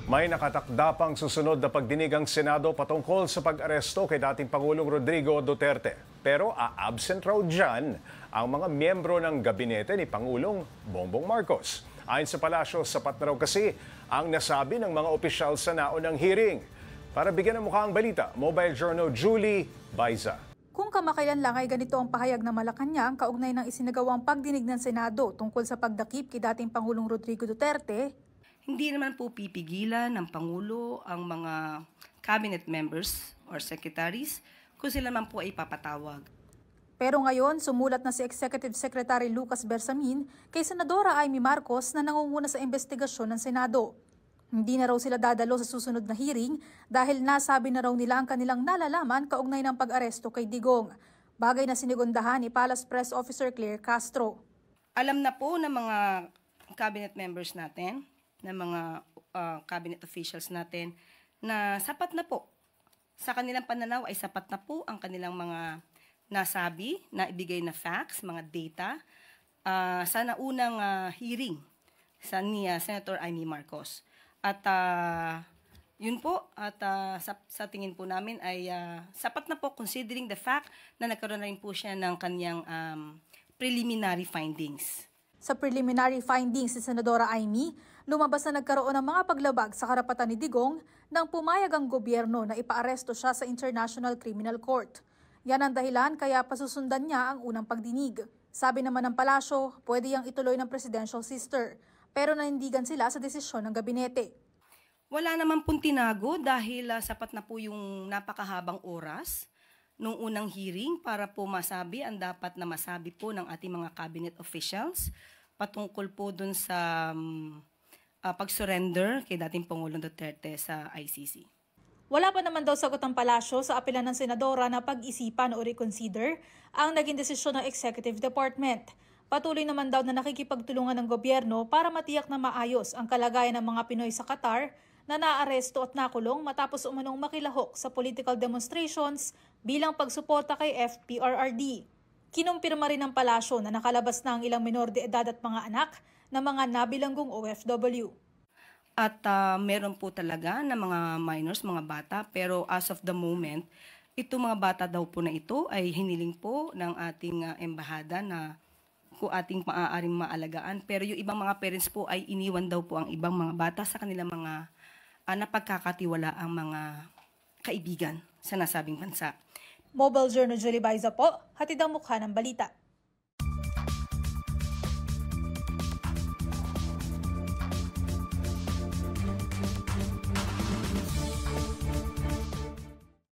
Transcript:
May nakatakda pang susunod na pagdinig ang Senado patungkol sa pag-aresto kay dating Pangulong Rodrigo Duterte. Pero a-absent raw dyan ang mga miyembro ng gabinete ni Pangulong Bongbong Marcos. Ayon sa palasyo, sapat na raw kasi ang nasabi ng mga opisyal sa naunang hearing. Para bigyan ng mukha ang balita, Mobile Journal Julie Baiza. Kung kamakailan lang ay ganito ang pahayag ng Malacanang kaugnay ng isinagawang pagdinig ng Senado tungkol sa pagdakip kay dating Pangulong Rodrigo Duterte. Hindi naman po pipigilan ng Pangulo ang mga cabinet members or secretaries kung sila naman po ay papatawag. Pero ngayon, sumulat na si Executive Secretary Lucas Bersamin kay Senadora Amy Marcos na nangunguna sa investigasyon ng Senado. Hindi na raw sila dadalo sa susunod na hearing dahil nasabi na raw nila ang kanilang nalalaman kaugnay ng pag-aresto kay Digong. Bagay na sinigundahan ni Palace Press Officer Claire Castro. Alam na po ng mga cabinet members natin, ng mga cabinet officials natin na sapat na po. Sa kanilang pananaw ay sapat na po ang kanilang mga nasabi, na ibigay na facts, mga data sa naunang hearing sa ni Senator Amy Marcos. At yun po, at sa tingin po namin ay sapat na po considering the fact na nagkaroon na rin po siya ng kanyang preliminary findings. Sa preliminary findings si Senadora Amy, lumabas na nagkaroon ng mga paglabag sa karapatan ni Digong nang pumayag ang gobyerno na ipaaresto siya sa International Criminal Court. Yan ang dahilan kaya pasusundan niya ang unang pagdinig. Sabi naman ng palasyo, pwede yang ituloy ng presidential sister, pero nanindigan sila sa desisyon ng gabinete. Wala naman pong tinago dahil sapat na po yung napakahabang oras nung unang hearing para po masabi ang dapat na masabi po ng ating mga cabinet officials patungkol po dun sa pag-surrender kay dating Pangulong Duterte sa ICC. Wala pa naman daw sagot ang palasyo sa apela ng senadora na pag-isipan o reconsider ang naging desisyon ng Executive Department. Patuloy naman daw na nakikipagtulungan ng gobyerno para matiyak na maayos ang kalagayan ng mga Pinoy sa Qatar na naaresto at nakulong matapos umanong makilahok sa political demonstrations bilang pagsuporta kay FPRRD. Kinumpirma rin ng palasyo na nakalabas na ang ilang menor de edad at mga anak ng mga nabilanggong OFW. At meron po talaga na mga minors, mga bata, pero as of the moment, itong mga bata daw po na ito ay hiniling po ng ating embahada na kung ating maaaring maalagaan. Pero yung ibang mga parents po ay iniwan daw po ang ibang mga bata sa kanilang mga napagkakatiwala ang mga kaibigan sa nasabing bansa. Mobile Journal Julie Baiza po, hatid ang mukha ng balita.